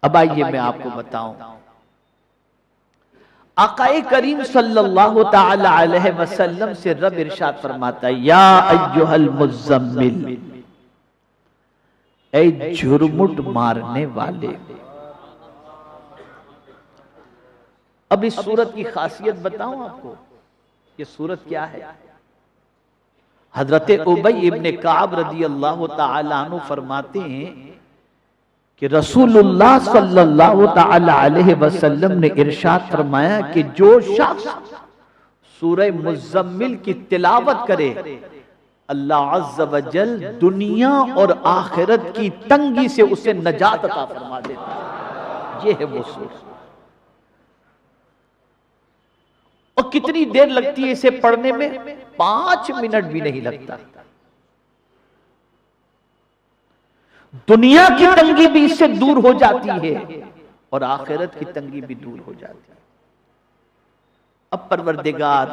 اب آئیے میں آپ کو بتاؤں، آقا کریم صلی اللہ تعالی علیہ وسلم سے رب ارشاد فرماتا ہے یا ایھا المزمل، اے جھرمٹ مارنے والے۔ اب اس سورت کی خاصیت بتاؤں آپ کو، یہ سورت کیا ہے؟ حضرت ابی ابن کعب رضی اللہ تعالی عنہ فرماتے ہیں کہ رسول اللہ صلی اللہ تعالی علیہ وسلم نے ارشاد فرمایا کہ جو شخص سورہ مزمل کی تلاوت کرے اللہ عز و جل دنیا اور آخرت کی تنگی سے اسے نجات عطا فرما دیتا ہے۔ یہ ہے وہ سورت۔ اور کتنی دیر لگتی ہے اسے پڑھنے میں؟ 5 منٹ بھی نہیں لگتا۔ دنیا کی تنگی بھی اس سے دور ہو جاتی ہے اور آخرت کی تنگی بھی دور ہو جاتی ہے۔ اب پروردگار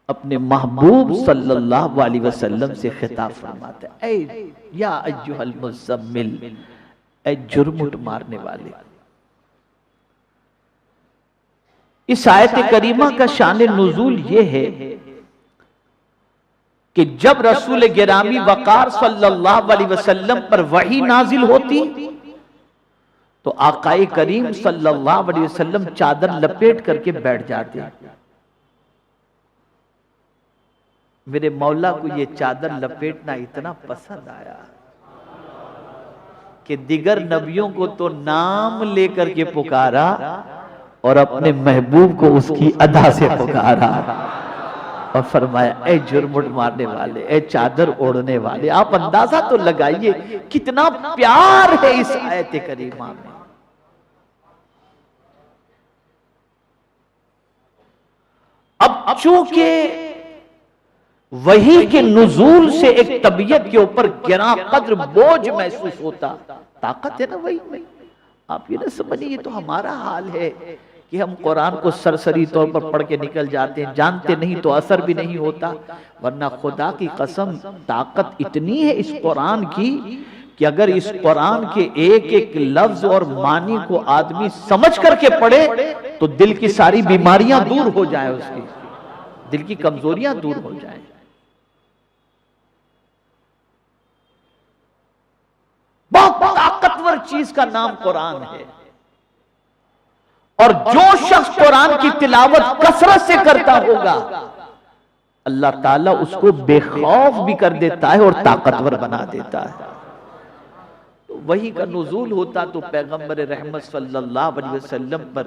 اپنے محبوب صلی اللہ علیہ وسلم سے خطاب فرماتا ہے، اے یا ایھا المزمل، اے جھرمٹ مارنے والے۔ اس آیت کریمہ کا شان نزول یہ ہے کہ جب رسول گرامی وقار صلی اللہ علیہ وسلم پر وحی نازل ہوتی تو آقا کریم صلی اللہ علیہ وسلم چادر لپیٹ کر کے بیٹھ جاتے۔ میرے مولا کو یہ چادر لپیٹنا اتنا پسند آیا کہ دیگر نبیوں کو تو نام لے کر کے پکارا اور اپنے محبوب کو اس کی ادا سے پکارا اور فرمایا اے جھرمٹ مارنے والے، اے چادر اوڑھنے والے۔ آپ اندازہ تو لگائیے کتنا پیار ہے اس آیت کریمہ میں۔ اب چونکہ وحی کے نزول سے ایک طبیعت کے اوپر گراں قدر بوجھ محسوس ہوتا، طاقت ہے نا وحی میں۔ آپ یہ نہ سمجھیں یہ تو ہمارا حال ہے کہ ہم قرآن کو سرسری طور پر پڑھ کے نکل جاتے ہیں، جانتے نہیں تو اثر بھی نہیں ہوتا، ورنہ خدا کی قسم طاقت اتنی ہے اس قرآن کی کہ اگر اس قرآن کے ایک ایک لفظ اور معنی کو آدمی سمجھ کر کے پڑھے تو دل کی ساری بیماریاں دور ہو جائیں، اس کی دل کی کمزوریاں دور ہو جائیں۔ بہت طاقتور چیز کا نام قرآن ہے، اور جو شخص قرآن کی تلاوت کثرت سے کرتا ہوگا اللہ تعالیٰ اس کو بے خوف بھی کر دیتا ہے اور طاقتور بنا دیتا ہے۔ وحی کا نزول ہوتا تو پیغمبر رحمت صلی اللہ علیہ وسلم پر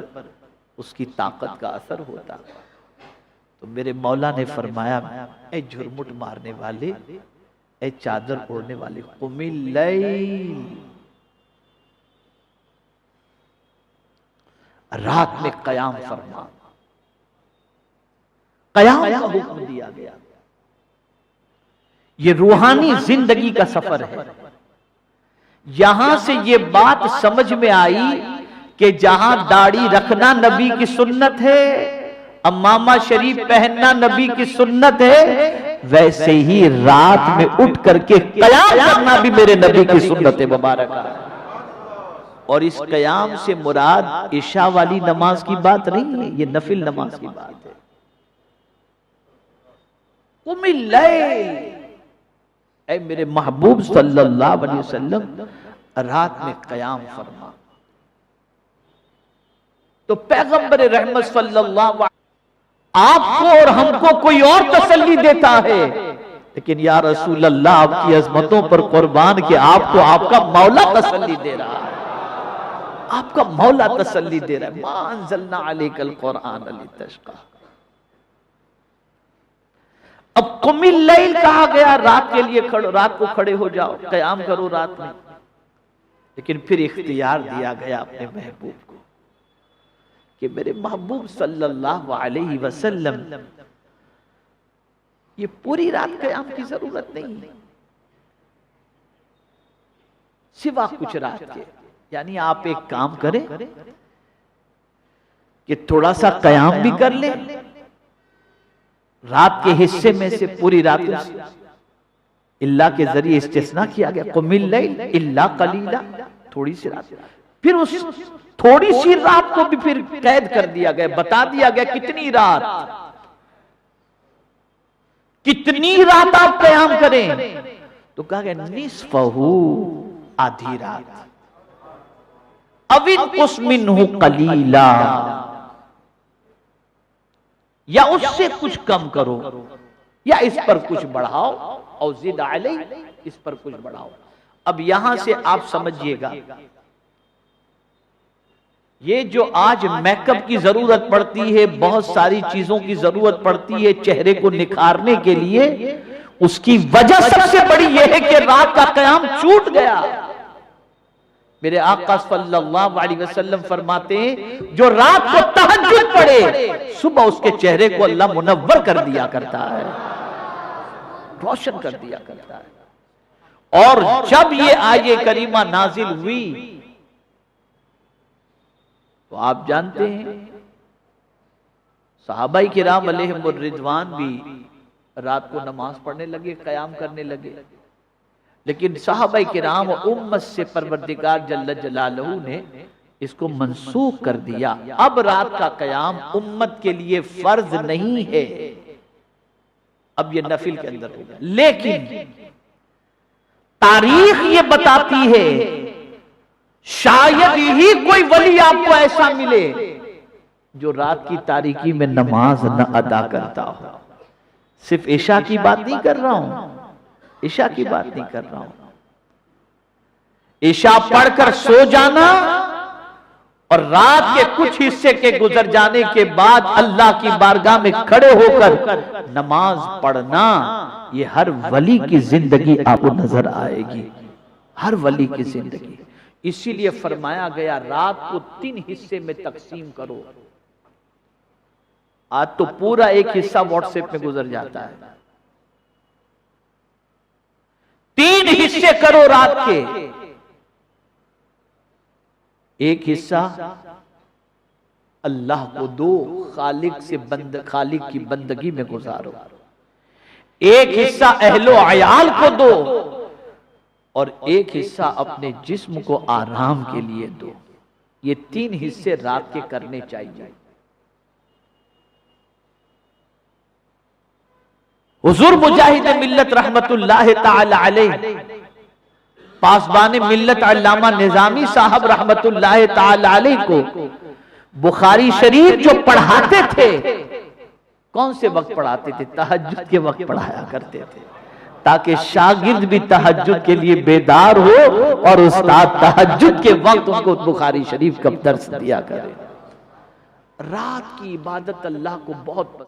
اس کی طاقت کا اثر ہوتا۔ تو میرے مولا نے فرمایا اے جھرمٹ مارنے والے، اے چادر اوڑھنے والے، قم اللیل، رات میں قیام فرما۔ قیام کا حکم دیا گیا۔ یہ روحانی زندگی کا سفر ہے۔ یہاں سے یہ بات سمجھ میں آئی کہ جہاں داڑھی رکھنا نبی کی سنت ہے، امامہ شریف پہننا نبی کی سنت ہے، ویسے ہی رات میں اٹھ کر کے قیام کرنا بھی میرے نبی کی سنت مبارک ہے۔ اور اس قیام سے مراد عشاء والی نماز کی بات نہیں ہے، یہ نفل نماز کی بات ہے۔ قم اللیل، اے میرے محبوب صلی اللہ علیہ وسلم رات میں قیام فرما۔ تو پیغمبر رحمت صلی اللہ علیہ وسلم آپ کو اور ہم کو کوئی اور تسلی دیتا ہے، لیکن یا رسول اللہ آپ کی عظمتوں پر قربان کہ آپ کو آپ کا مولا تسلی دے رہا ہے، آپ کا مولا تسلی دے رہا ہے۔ ما انزلنا علیک القرآن لتشقی۔ اب قم اللیل کہا گیا، رات کے لیے رات کو کھڑے ہو جاؤ، قیام کرو رات میں، لیکن پھر اختیار دیا گیا اپنے محبوب کو کہ میرے محبوب صلی اللہ علیہ وسلم یہ پوری رات قیام کی ضرورت نہیں ہے، سوا کچھ رات کے، یعنی آپ ایک کام کریں کہ تھوڑا سا قیام بھی کر لیں، رات کے حصے میں سے پوری رات اللہ کے ذریعے استثناء کیا گیا، قم اللیل الا قلیلا، تھوڑی سی رات، پھر اس تھوڑی سی رات کو بھی پھر قید کر دیا گیا، بتا دیا گیا کتنی رات، کتنی رات آپ قیام کریں، تو کہا گیا نصفہو، آدھی رات، او انقص منہ قلیلا، یا اس سے کچھ کم کرو، یا اس پر کچھ بڑھاؤ، او زد علی، اس پر کچھ بڑھاؤ۔ اب یہاں سے آپ سمجھئے گا، یہ جو آج میک اپ کی ضرورت پڑتی ہے، بہت ساری چیزوں کی ضرورت پڑتی ہے چہرے کو نکھارنے کے لیے، اس کی وجہ سب سے بڑی یہ ہے کہ رات کا قیام چھوٹ گیا۔ میرے آقا صلی اللہ علیہ وسلم فرماتے ہیں جو رات کو تہجد پڑھے، صبح اس کے چہرے کو اللہ منور کر دیا کرتا ہے، روشن کر دیا کرتا ہے۔ اور جب یہ آیت کریمہ نازل ہوئی تو آپ جانتے ہیں صحابہ کرام علیہم الرضوان بھی رات کو نماز پڑھنے لگے، قیام کرنے لگے، لیکن صحابہ کرام و امت سے پروردگار جل جلالہ نے اس کو منسوخ کر دیا۔ اب رات کا قیام امت کے لیے فرض نہیں ہے، اب یہ نفل کے اندر ہوگا۔ لیکن تاریخ یہ بتاتی ہے شاید ہی کوئی ولی آپ کو ایسا ملے جو رات کی تاریکی میں نماز نہ ادا کرتا ہو۔ صرف عشاء کی بات نہیں کر رہا ہوں، عشاء کی بات نہیں کر رہا ہوں، عشاء پڑھ کر سو جانا اور رات کے کچھ حصے کے گزر جانے کے بعد اللہ کی بارگاہ میں کھڑے ہو کر نماز پڑھنا، یہ ہر ولی کی زندگی آپ کو نظر آئے گی، ہر ولی کی زندگی۔ اسی لیے فرمایا گیا رات کو 3 حصے میں تقسیم کرو۔ آج تو پورا ایک حصہ واٹس ایپ میں گزر جاتا ہے، 3 حصے کرو رات کے، ایک حصہ اللہ کو دو، خالق کی بندگی میں گزارو، ایک حصہ اہل و عیال کو دو، اور ایک حصہ اپنے جسم کو آرام کے لیے دو۔ یہ 3 حصے رات کے کرنے چاہیے۔ حضور مجاہد ملت رحمت اللہ تعالی علیہ، پاسبان ملت علامہ نظامی صاحب رحمت اللہ تعالی علیہ کو بخاری شریف جو پڑھاتے تھے، کون سے وقت پڑھاتے تھے؟ تہجد کے وقت پڑھایا کرتے تھے، تاکہ شاگرد بھی تہجد کے لیے بیدار ہو اور استاد تہجد کے وقت ان کو بخاری شریف کا درس دیا کرے۔ رات کی عبادت اللہ کو بہت پسند